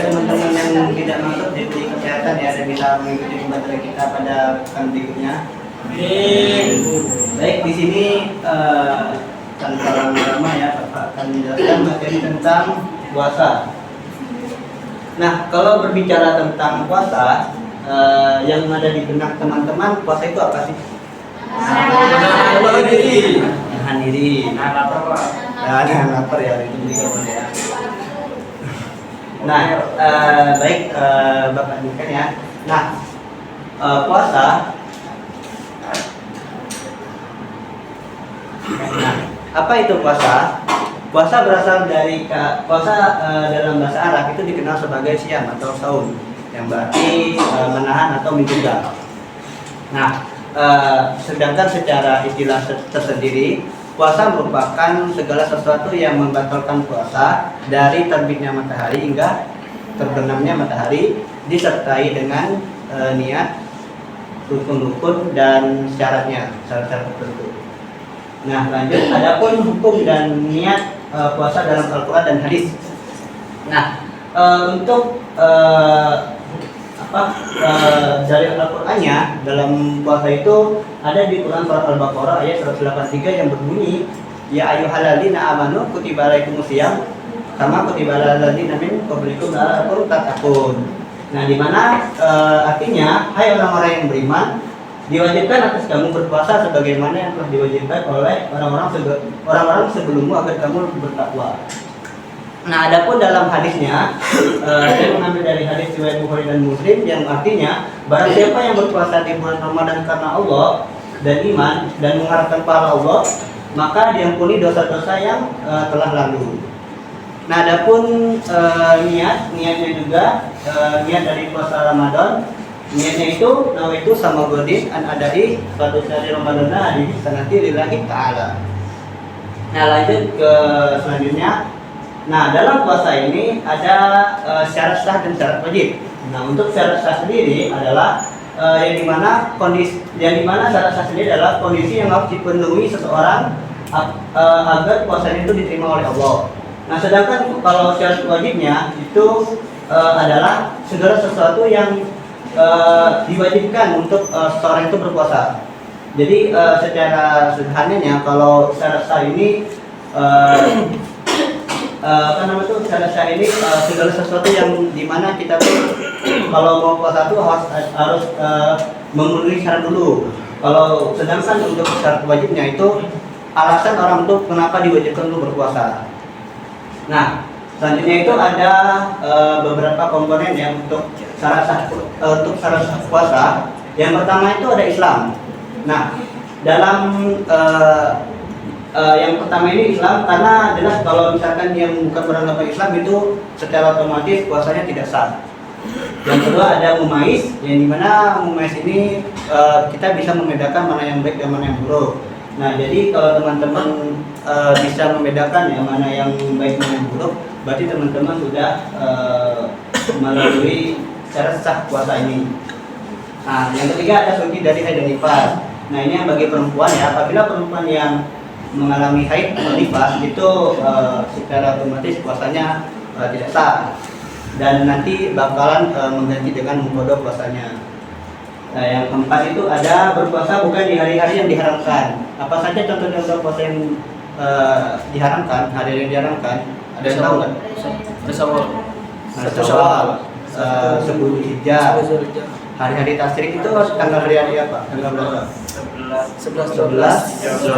teman-teman yang tidak masuk diberi kesehatan ya dan bisa mengikuti pembelajaran kita pada pekan berikutnya. Baik, di sini tanpa lama-lama ya Bapak akan menjelaskan materi tentang puasa. Nah, kalau berbicara tentang puasa, yang ada di benak teman-teman, puasa itu apa sih? Nahan diri. Nahan lapar ya, itu juga ya. Nah, baik Bapak lanjutkan ya. Nah, puasa. Nah, apa itu puasa? Puasa berasal dari dalam bahasa Arab itu dikenal sebagai siam atau saum, yang berarti menahan atau mencegah. Nah, sedangkan secara istilah tersendiri, puasa merupakan segala sesuatu yang membatalkan puasa dari terbitnya matahari hingga terbenamnya matahari, disertai dengan niat, rukun-rukun dan syarat-syarat tertentu. Nah, lanjut, adapun hukum dan niat puasa dalam Al-Quran dan hadis. Nah, untuk dari Al-Qur'annya dalam puasa itu ada di Quran surat Al-Baqarah ayat 183 yang berbunyi, ya ayyuhalladzina amanu kutiba alaikumusiyam kama kutiba alal ladzina min qablikum la'allakum tattaqun. Nah, di mana artinya, hai orang-orang yang beriman, diwajibkan atas kamu berpuasa sebagaimana yang telah diwajibkan oleh orang-orang sebelummu agar kamu bertakwa. Nah, adapun dalam hadisnya, saya mengambil dari hadis riwayat Bukhari dan Muslim yang artinya, barang siapa yang berpuasa di bulan Ramadan karena Allah dan iman dan mengharapkan pahala Allah, maka diampuni dosa-dosa yang telah lalu. Nah, adapun niatnya juga niat dari puasa Ramadan, niatnya itu nawaitu sama godin an adai suatu dari Ramadan di sanati lillahi ta'ala. Nah, lanjut ke selanjutnya. Nah, dalam puasa ini ada syarat sah dan syarat wajib. Nah, untuk syarat sah sendiri adalah yang dimana syarat sah sendiri adalah kondisi yang harus dipenuhi seseorang agar puasanya itu diterima oleh Allah. Nah, sedangkan kalau syarat wajibnya itu adalah segala sesuatu yang diwajibkan untuk seseorang itu berpuasa. Jadi secara sederhananya kalau syarat sah ini syarat sah ini segala sesuatu yang dimana kita tuh kalau mau puasa tuh harus memenuhi syarat dulu. Kalau sedangkan untuk syarat wajibnya itu alasan orang tuh kenapa diwajibkan untuk berpuasa. Nah, selanjutnya itu ada beberapa komponen yang untuk syarat sah puasa. Yang pertama itu ada Islam. Nah, dalam yang pertama ini Islam, karena jelas kalau misalkan yang bukan beragama Islam itu secara otomatis puasanya tidak sah. Yang kedua ada mumais, yang dimana mumais ini kita bisa membedakan mana yang baik dan mana yang buruk. Nah, jadi kalau teman-teman bisa membedakan ya mana yang baik dan yang buruk, berarti teman-teman sudah melalui cara sah puasa ini. Nah, yang ketiga ada suci dari haid dan nifas. Nah, ini yang bagi perempuan ya, apabila perempuan yang mengalami haid atau nifas itu secara otomatis puasanya tidak sah dan nanti bakalan mengganti dengan mengkodok puasanya. Nah, yang keempat itu ada berpuasa bukan di hari-hari yang diharamkan. Apa saja contoh-contoh puasa yang diharamkan, hari yang diharamkan? Ada yang tahu nggak? Syawal, 10 Hijjah. Hari-hari tasyrik itu tanggal hari apa? Tanggal berapa? 11, 13.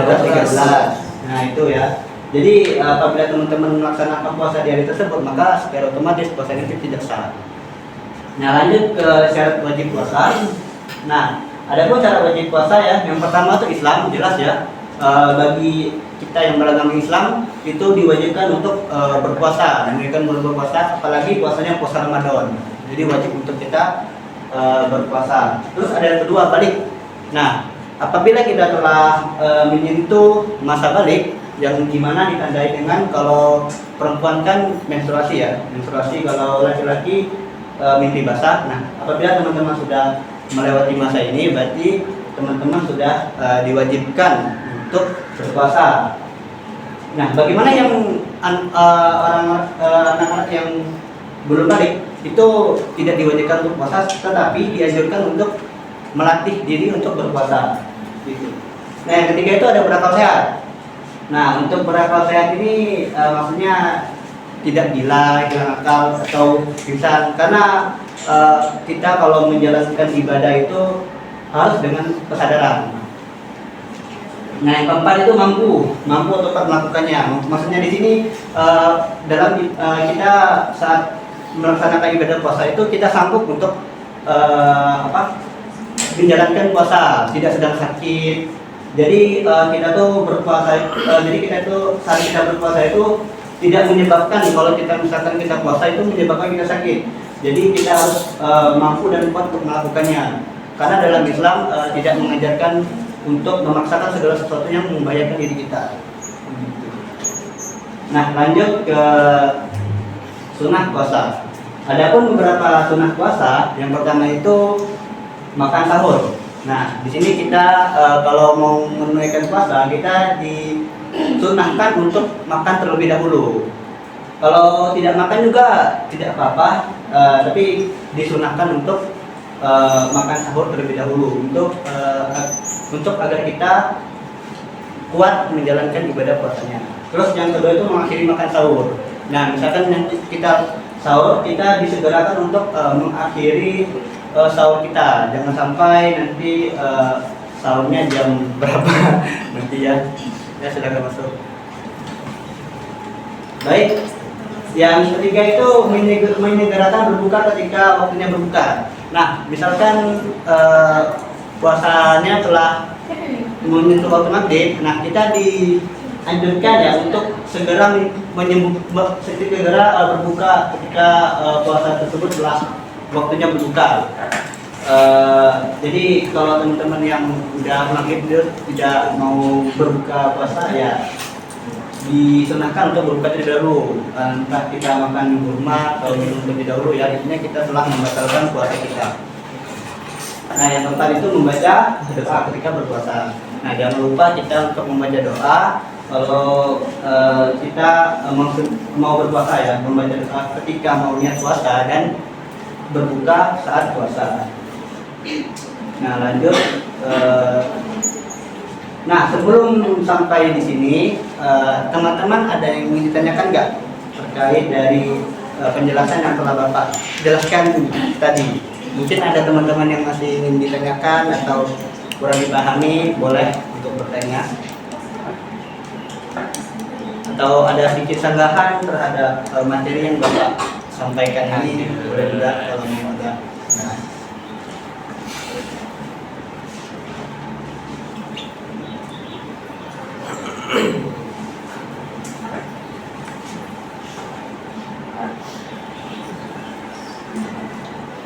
Nah, itu ya. Jadi apabila teman-teman melaksanakan puasa di hari tersebut, maka secara otomatis puasa itu tidak sah. Nah, lanjut ke syarat wajib puasa. Nah, ada pun syarat wajib puasa ya. Yang pertama itu Islam, jelas ya. Bagi kita yang beragama Islam itu diwajibkan untuk berpuasa dan mereka berpuasa, apalagi puasanya puasa Ramadan. Jadi wajib untuk kita berpuasa. Terus ada yang kedua balik. Nah, apabila kita telah menyentuh masa balik, yang dimana ditandai dengan kalau perempuan kan menstruasi ya, menstruasi, kalau laki-laki mimpi basah. Nah, apabila teman-teman sudah melewati masa ini, berarti teman-teman sudah diwajibkan untuk berpuasa. Nah, bagaimana yang anak-anak yang belum balik itu tidak diwajibkan untuk puasa, tetapi dianjurkan untuk melatih diri untuk berpuasa. Gitu. Nah yang ketiga itu ada berakal sehat. Nah untuk berakal sehat ini maksudnya tidak gila, hilang akal atau pingsan, karena kita kalau menjalankan ibadah itu harus dengan kesadaran. Nah yang keempat itu mampu untuk melakukannya. Maksudnya di sini dalam kita saat melaksanakan ibadah puasa itu kita sanggup untuk menjalankan puasa, tidak sedang sakit. Jadi kita tuh berpuasa, jadi kita tuh saat kita berpuasa itu tidak menyebabkan kalau kita misalkan kita puasa itu menyebabkan kita sakit. Jadi kita harus mampu dan kuat untuk melakukannya. Karena dalam Islam tidak mengajarkan untuk memaksakan segala sesuatu yang membahayakan diri kita. Nah, lanjut ke sunnah puasa. Adapun beberapa sunnah puasa, yang pertama itu makan sahur. Nah, di sini kita kalau mau menunaikan puasa, kita disunahkan untuk makan terlebih dahulu. Kalau tidak makan juga tidak apa-apa, tapi disunahkan untuk makan sahur terlebih dahulu untuk agar kita kuat menjalankan ibadah puasanya. Terus yang kedua itu mengakhiri makan sahur. Nah, misalkan nanti kita sahur, kita disegerakan untuk mengakhiri sahur kita. Jangan sampai nanti sahurnya jam berapa nanti ya. Ya silakan masuk. Baik. Yang ketiga itu menyegerakan berbuka ketika waktunya berbuka. Nah, misalkan puasanya telah menyentuh waktu maghrib, nah kita dianjurkan ya untuk segera berbuka ketika puasa tersebut telah waktunya berbuka. Jadi kalau teman-teman yang udah maghrib tidak mau berbuka puasa ya disunahkan untuk berbuka terlebih dahulu. Entah kita makan kurma atau minum terlebih dahulu ya, intinya kita telah membatalkan puasa kita. Nah yang keempat itu membaca doa ketika berpuasa. Nah jangan lupa kita untuk membaca doa kalau kita mau berpuasa ya, membaca doa ketika mau niat puasa dan berbuka saat puasa. Nah lanjut. Nah sebelum sampai di sini, teman-teman ada yang ingin ditanyakan nggak terkait dari penjelasan yang telah Bapak jelaskan tadi? Mungkin ada teman-teman yang masih ingin ditanyakan atau kurang dipahami, boleh untuk bertanya. Atau ada sedikit sanggahan terhadap materi yang Bapak sampaikan ini, boleh juga kalau mau ada. Nah.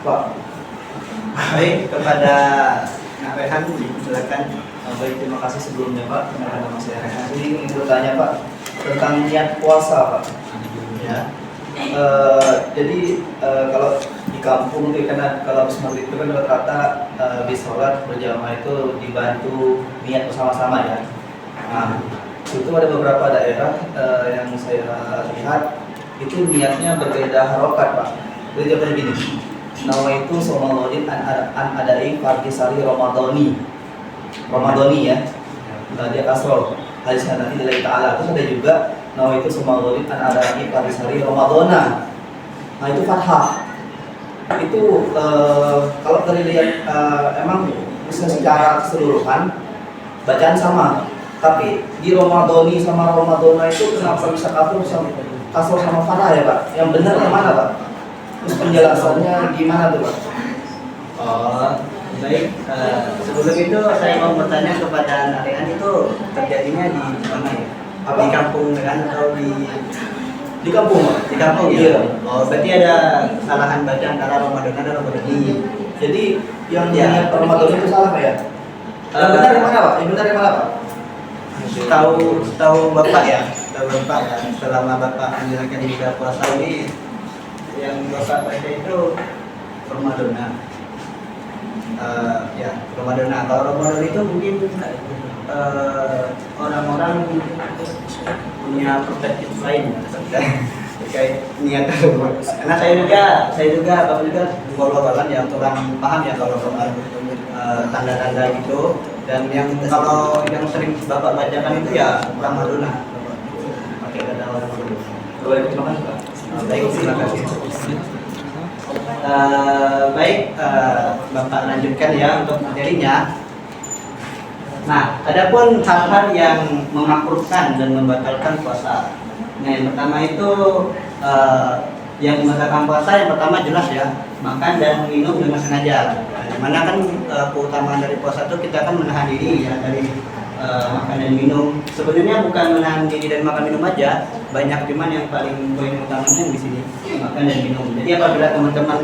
Pak, baik kepada Nak Rehan, silakan. Baik, terima kasih sebelumnya Pak. Karena nama saya Rehan. Jadi ingin bertanya Pak tentang niat puasa Pak. Ya. Jadi kalau di kampung karena kalau habis maghrib itu kan rata-rata habis sholat berjamaah itu dibantu niat bersama-sama ya. Nah, itu ada beberapa daerah yang saya lihat itu niatnya berbeda harokat Pak. Jadi contohnya gini, nawaitu somalodin an adai partisari Ramadhani ya, dia kasrol hadis nanti dari Ta'ala. Terus ada juga nawaitu somalodin an adai partisari Ramadhana. Nah itu fathah. Itu kalau dari lihat emang bisa secara keseluruhan bacaan sama, tapi di Ramadhani sama Ramadhana itu kenapa bisa kasrol sama fathah ya Pak? Yang benar yang mana Pak? Terus penjelasannya gimana tuh Pak? Oh, baik. Sebelum itu saya mau bertanya kepada Narian, itu terjadinya di mana ya? Apa? Di kampung kan atau di kampung? Di kampung ya. Iya. Oh, berarti ada kesalahan baca antara Ramadan dan Ramadhani. Jadi yang Ramadan itu salah Pak ya? Yang benar yang mana Pak? Yang benar yang mana Pak? Tahu Bapak ya, selama Bapak menjalankan ibadah puasa ini yang Bapak baca itu Ramadhana. Ya, Ramadhana. Kalau Ramadan itu mungkin orang-orang punya perspektif lain. terkait niat tersebut. Karena saya juga walau-walau ya kurang paham ya kalau soal tanda-tanda gitu, dan yang kalau yang sering Bapak bacakan itu ya Ramaduna pakai kata orang dulu. Boleh terima kasih Pak. Baik, terima kasih. Baik, Bapak lanjutkan ya untuk materinya. Nah, adapun hal-hal yang memakruhkan dan membatalkan puasa. Nah, yang pertama itu yang membatalkan puasa, yang pertama jelas ya, makan dan minum dengan sengaja. Dimana kan keutamaan dari puasa itu kita kan menahan diri ya dari makan dan minum. Sebenarnya bukan menahan diri dari makan minum aja, banyak cuman yang paling poin utamanya di sini makan dan minum. Jadi apabila teman-teman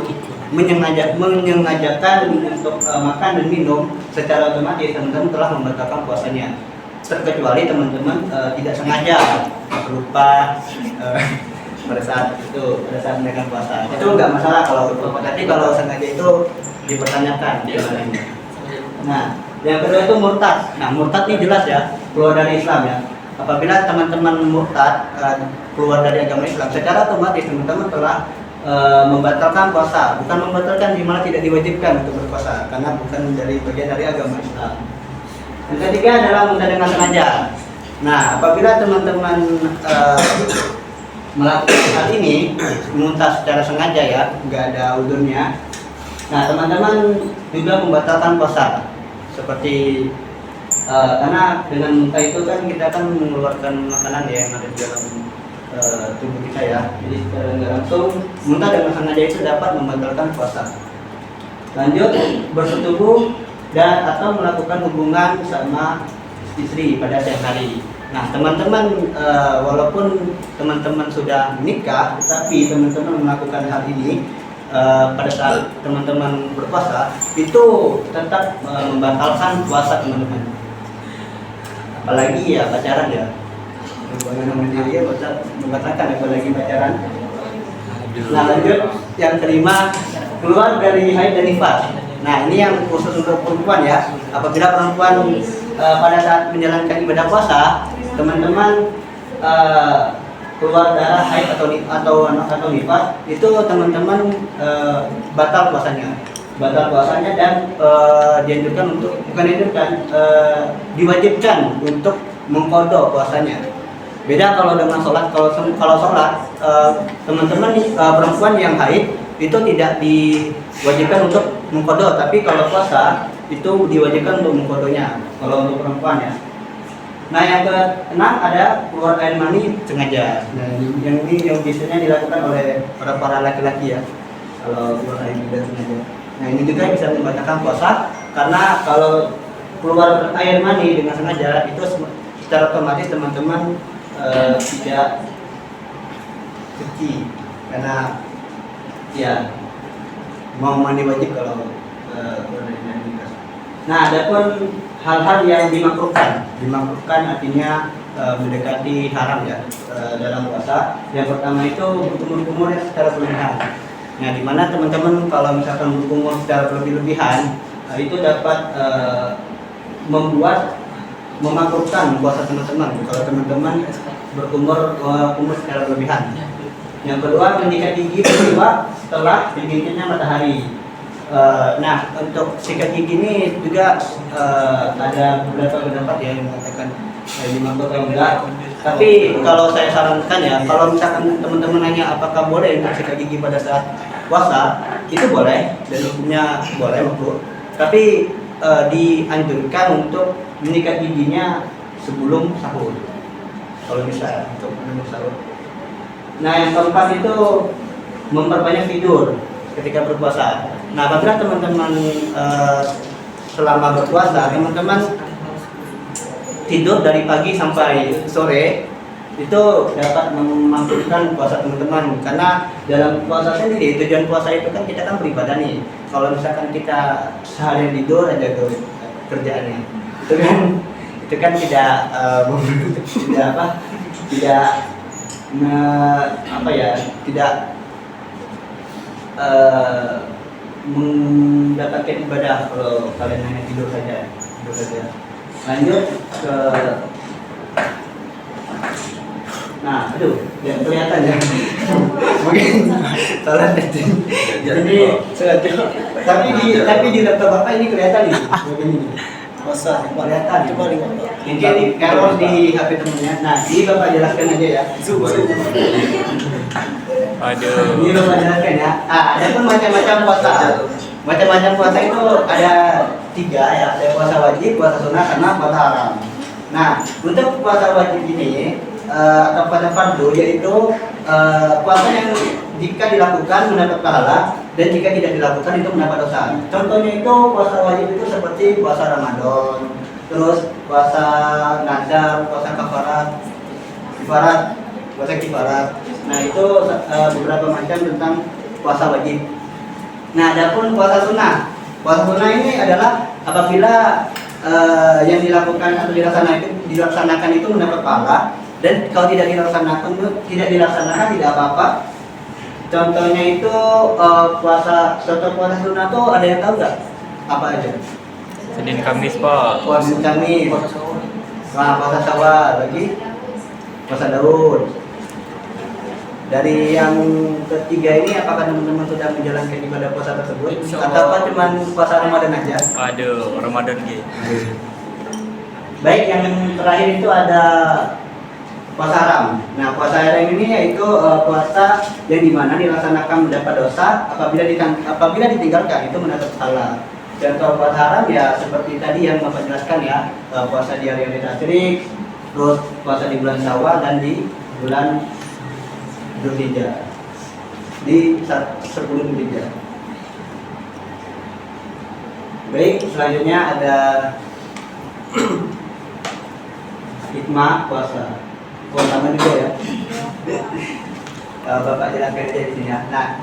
menyengajakan untuk makan dan minum, secara otomatis teman-teman telah membatalkan puasanya. Terkecuali teman-teman tidak sengaja lupa pada saat menaikkan puasa, itu nggak masalah kalau lupa. Tapi kalau sengaja itu dipertanyakan jalanannya. Nah, yang kedua itu murtad. Nah, murtad ini jelas ya, keluar dari Islam ya. Apabila teman-teman murtad keluar dari agama Islam, secara otomatis teman-teman telah membatalkan puasa. Bukan membatalkan, di mana tidak diwajibkan untuk berpuasa karena bukan dari bagian dari agama Islam. Yang ketiga adalah muntah dengan sengaja. Nah, apabila teman-teman melakukan hal ini, muntah secara sengaja ya, nggak ada udurnya. Nah, teman-teman juga membatalkan puasa. Seperti karena dengan muntah itu kan kita akan mengeluarkan makanan ya yang ada di dalam tubuh kita ya. Jadi secara nggak langsung muntah dengan sengaja itu dapat membatalkan puasa. Lanjut, bersetubuh dan atau melakukan hubungan sama istri pada siang hari. Nah, teman-teman walaupun teman-teman sudah menikah, tetapi teman-teman melakukan hal ini pada saat teman-teman berpuasa, itu tetap membatalkan puasa teman-teman. Apalagi ya pacaran ya, hubungan sama dia membatalkan, apalagi pacaran. Nah, lanjut yang kelima, keluar dari haid dan nifas. Nah, ini yang khusus untuk perempuan ya. Apabila perempuan pada saat menjalankan ibadah puasa, teman-teman keluar darah haid atau nifas, itu teman-teman batal puasanya dan diwajibkan untuk mengqadha puasanya. Beda kalau dengan sholat. Kalau sholat teman-teman perempuan yang haid itu tidak diwajibkan untuk mengqadha, tapi kalau puasa itu diwajibkan untuk mengqadhanya kalau untuk perempuan ya. Nah, yang keenam ada keluar air mani sengaja. Nah, yang ini yang biasanya dilakukan oleh para laki-laki ya, kalau keluar air mani sengaja. Nah, ini juga bisa membatalkan puasa karena kalau keluar air mani dengan sengaja itu secara otomatis teman-teman tidak suci karena ya mau mandi wajib kalau keluar dari mani. Nah, adapun hal-hal yang dimakruhkan artinya mendekati haram ya dalam puasa. Yang pertama itu berkumur-kumur secara berlebihan. Nah, di mana teman-teman kalau misalkan berkumur secara berlebihan itu dapat memakruhkan puasa teman-teman kalau teman-teman berkumur secara berlebihan. Yang kedua, menyikat gigi berdua setelah digigitnya matahari. Nah, untuk sikat gigi ini juga ada beberapa pendapat yang mengatakan dimakruh atau enggak. Tapi kalau saya sarankan ya, kalau misalkan teman-teman nanya apakah boleh untuk sikat gigi pada saat puasa, itu boleh dan hukumnya boleh makruh. Tapi dianjurkan untuk menyikat giginya sebelum sahur. Kalau bisa untuk menunggu sahur. Nah, yang keempat itu memperbanyak tidur ketika berpuasa. Nah, apabila teman-teman selama berpuasa, teman-teman tidur dari pagi sampai sore, itu dapat memakruhkan puasa teman-teman. Karena dalam puasa sendiri, tujuan puasa itu kan kita kan beribadah nih. Kalau misalkan kita seharian tidur aja kerjaannya, itu kan tidak mendapatkan ibadah kalau kalian hanya tidur saja. Lanjut ke Nah, aduh, ya kelihatan ya. Mungkin salah setting. Jadi tapi di laptop Bapak ini kelihatan nih. Begini. Masa Kelihatan. coba lihat. Mungkin error di HP temennya. Nah, ini Bapak jelaskan aja ya. Aduh. Ini Bapak jelaskan ya. Ada pun macam-macam puasa. Macam-macam puasa itu ada 3 ya. Ada puasa wajib, puasa sunnah, sama puasa haram. Nah, untuk puasa wajib ini atau puasa fardu yaitu puasa yang jika dilakukan mendapat pahala dan jika tidak dilakukan itu mendapat dosa. Contohnya itu puasa wajib itu seperti puasa Ramadan, terus puasa nazar, puasa kifarat, puasa kifarat. Nah itu beberapa macam tentang puasa wajib. Nah adapun puasa sunnah, puasa sunnah ini adalah apabila yang dilakukan atau dilaksanakan itu mendapat pahala. Dan kalau tidak dilaksanakan tidak apa-apa. Contohnya itu puasa sunnah tuh ada yang tahu nggak? Apa aja? Senin Kamis Pak. Puasa Kamis, puasa Syawal, lagi puasa Daud. Dari yang ketiga ini, apakah teman-teman sudah menjalankan ibadah puasa tersebut? Atau cuma puasa Ramadan aja? Aduh, Ramadan gitu. Baik, yang terakhir itu ada puasa haram. Nah, puasa haram ini yaitu puasa yang dimana dilaksanakan mendapat dosa apabila ditinggalkan itu mendapat pahala. Contoh puasa haram ya seperti tadi yang Bapak jelaskan ya, puasa di hari-hari tasyrik, terus puasa di bulan Syawal dan di bulan Dzulhijjah. Di 10 Dzulhijjah. Baik, selanjutnya ada hikmah puasa. Sama juga ya. Bapak jelaskan aja di sini ya. Nah,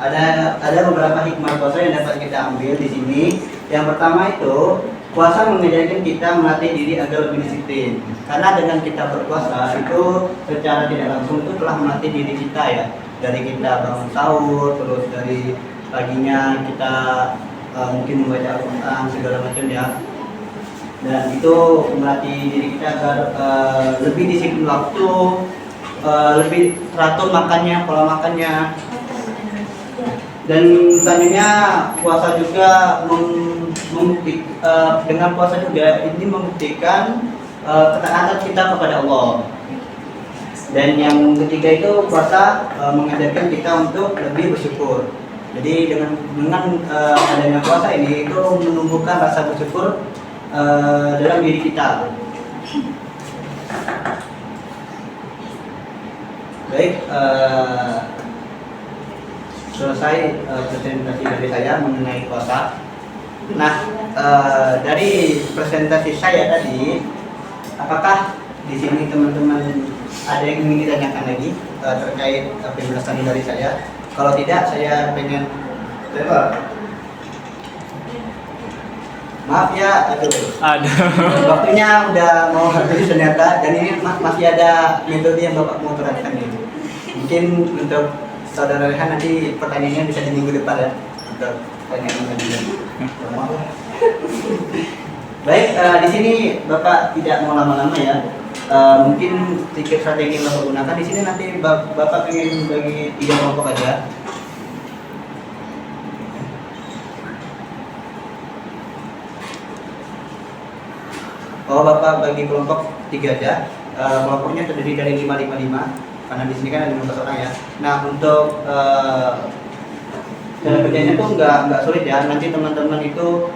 ada beberapa hikmah puasa yang dapat kita ambil di sini. Yang pertama itu puasa mengajarkan kita melatih diri agar lebih disiplin. Karena dengan kita berpuasa itu secara tidak langsung itu telah melatih diri kita ya. Dari kita bangun sahur, terus dari paginya kita mungkin membaca Al-Quran segala macam ya. Dan itu melatih diri kita agar lebih disiplin waktu, lebih teratur makannya, pola makannya. Dan selanjutnya puasa juga dengan puasa juga ini membuktikan ketaatan kita kepada Allah. Dan yang ketiga itu puasa mengajarkan kita untuk lebih bersyukur. Jadi dengan adanya puasa ini itu menumbuhkan rasa bersyukur dalam diri kita. Baik, selesai presentasi dari saya mengenai puasa. Nah, dari presentasi saya tadi, apakah di sini teman-teman ada yang ingin ditanyakan lagi terkait penjelasan dari saya? Kalau tidak, saya pengen maaf ya, aduh. Waktunya udah mau habis ternyata, dan ini masih ada metode yang Bapak mau terapkan ini. Mungkin untuk Saudara Rehan nanti pertanyaannya bisa di minggu depan ya, untuk pertanyaan lanjutan. Baik, di sini Bapak tidak mau lama-lama ya. Mungkin sedikit strategi yang Bapak gunakan di sini nanti Bapak ingin bagi 3 kelompok aja. Oh, Bapak bagi kelompok 3 aja. Kelompoknya terdiri dari 5-5-5 karena di sini kan ada 15 orang ya. Nah, untuk cara kerjanya tuh nggak sulit ya. Nanti teman-teman itu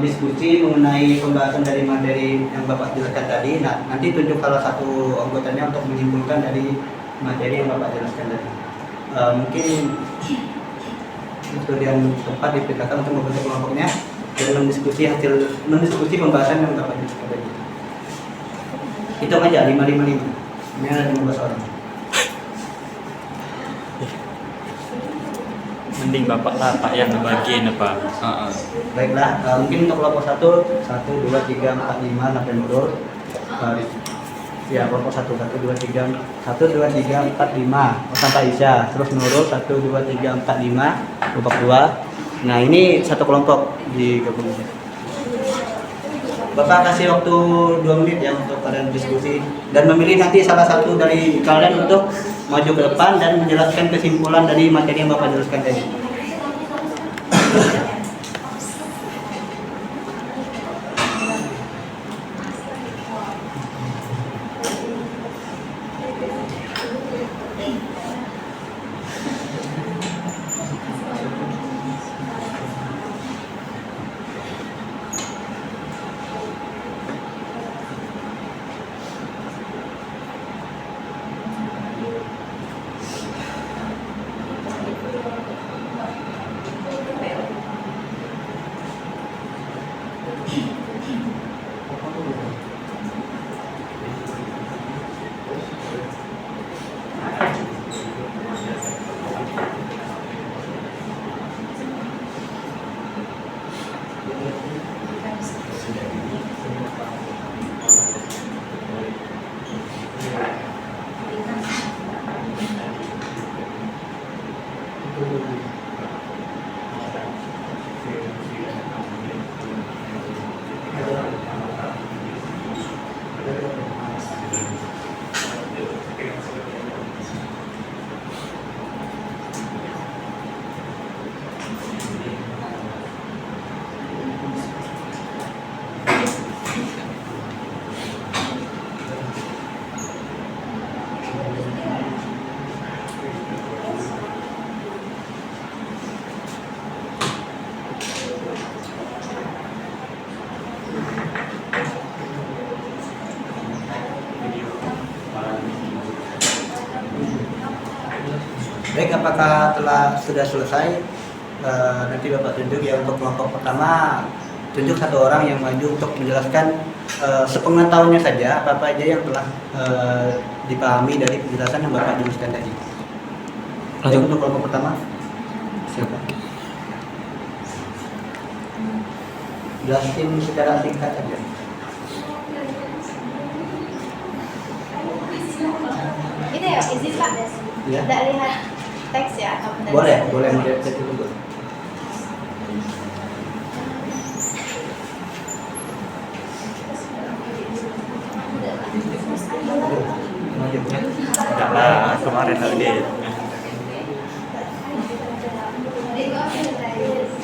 diskusi mengenai pembahasan dari materi yang Bapak jelaskan tadi. Nah, nanti tunjuk salah satu anggotanya untuk menyimpulkan dari materi yang Bapak jelaskan tadi. Mungkin metode yang tepat dipikirkan untuk membentuk kelompoknya dan mendiskusi pembahasan yang Bapak jelaskan tadi. Hitung aja 5-5-5. Ini ada 15 orang. Mending Bapak lah Pak yang ngebagiin apa. Baiklah, mungkin untuk kelompok 1, 2, 3, 4, 5 sampai Nurul. Ya, kelompok 1, 2, 3, 4, 5 sampai Isya. Terus Nurul 1, 2, 3, 4, 5 kelompok 2. Nah, ini satu kelompok digabung. Bapak kasih waktu 2 menit ya untuk kalian diskusi dan memilih nanti salah satu dari kalian untuk maju ke depan dan menjelaskan kesimpulan dari materi yang Bapak jelaskan tadi. Baik, apakah sudah selesai? Nanti Bapak tunjuk ya untuk kelompok pertama, tunjuk satu orang yang maju untuk menjelaskan sepengetahuannya saja apa aja yang telah dipahami dari penjelasan yang Bapak jelaskan tadi. Baik, untuk kelompok pertama, siapa? Jelasin secara singkat saja. Ini ya, izin Pak. Ya. Tidak lihat teks ya atau Boleh melihat itu dulu. Enggak lah, kemarin dia.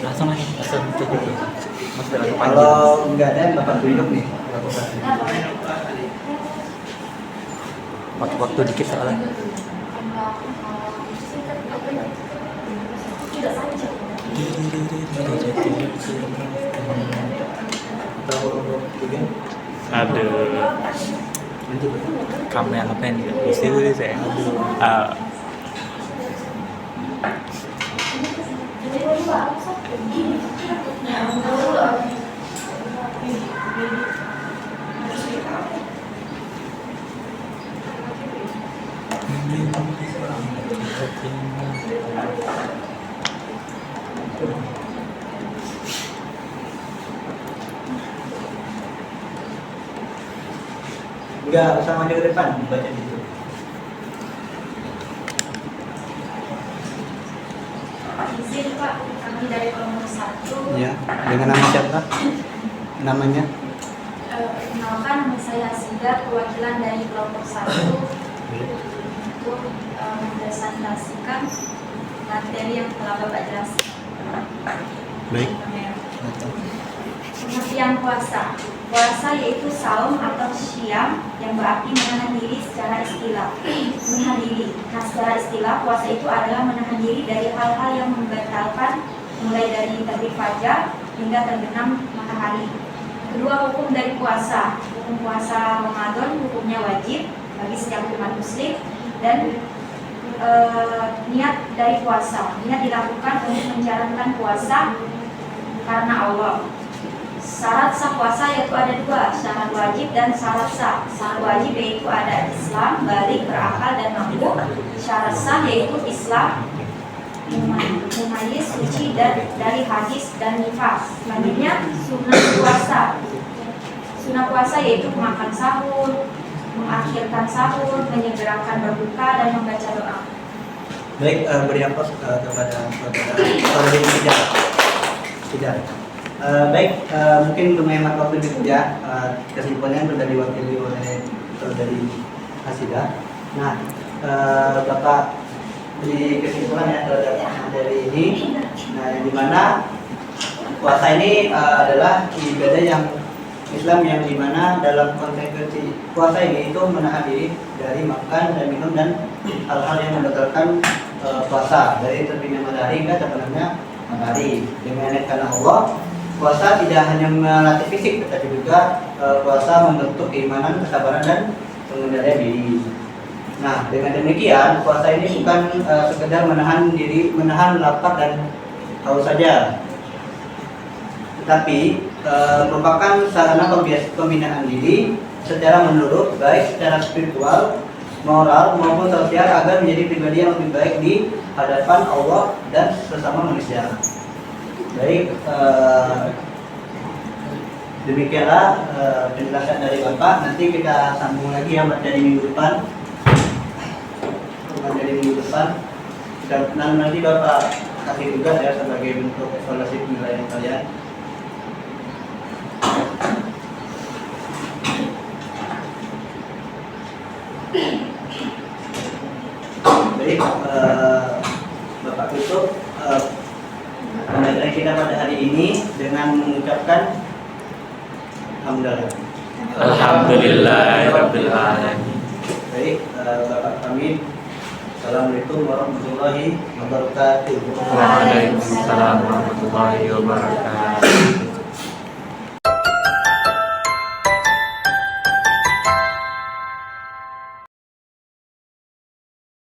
Langsung aja, langsung tunjuk. Mas dalam panjang. Kalau nggak ada, Bapak tunjuk nih. Waktu dikit soalnya. Aduh, kamera pen di situ saya. Enggak usah maju ke depan, baca di situ. izin Pak, kami dari kelompok 1. Ya, dengan nama siapa? Namanya? Perkenalkan, nama saya Asida, perwakilan dari kelompok 1 untuk mempresentasikan materi yang telah Bapak jelaskan. Baik. Pengertian puasa. Puasa yaitu saum atau syam yang berarti menahan diri secara istilah. Menahan diri. Nah, secara istilah puasa itu adalah menahan diri dari hal-hal yang membatalkan, mulai dari terbit fajar hingga terbenam matahari. Kedua, hukum dari puasa. Hukum puasa Ramadan hukumnya wajib bagi setiap umat muslim dan niat dari puasa. Niat dilakukan untuk menjalankan puasa karena Allah. Syarat sah puasa yaitu ada 2, syarat wajib dan syarat sah. Syarat wajib yaitu ada Islam, balik, berakal, dan mampu. Syarat sah yaitu Islam, mumayyiz, suci dan dari hadis dan nifas. Selanjutnya sunnah puasa. Sunnah puasa yaitu makan sahur, mengakhirkan sahur, menyegerakan berbuka dan membaca doa. Baik, beri aplaus kepada saudara. Tidak. Baik, mungkin untuk menghemat waktu dikit ya, kesimpulannya sudah diwakili oleh dari Hasidah. Nah, Bapak beri kesimpulan ya terhadap materi ini. Nah, yang dimana puasa ini adalah ibadah yang Islam yang dimana dalam konsekuensi puasa ini itu menahan diri dari makan dan minum dan hal-hal yang membatalkan puasa, dari terbitnya matahari hingga terbenamnya matahari. Dengan karena Allah, puasa tidak hanya melatih fisik tetapi juga puasa membentuk keimanan, kesabaran dan pengendalian diri. Nah, dengan demikian puasa ini bukan sekedar menahan diri, menahan lapar dan haus saja, tetapi merupakan sarana pembinaan diri secara menyeluruh, baik secara spiritual, moral maupun sosial, agar menjadi pribadi yang lebih baik di hadapan Allah dan sesama manusia. Baik, demikianlah penjelasan dari Bapak. Nanti kita sambung lagi ya materi minggu depan. Materi minggu depan. Dan nanti Bapak kasih tugas ya sebagai bentuk evaluasi penilaian kalian. Baik, Bapak tutup pembelajaran kita pada hari ini dengan mengucapkan alhamdulillah. Alhamdulillahirabbil alamin. Baik, Bapak kami, Assalamualaikum warahmatullahi wabarakatuh. Waalaikumsalam warahmatullahi wabarakatuh.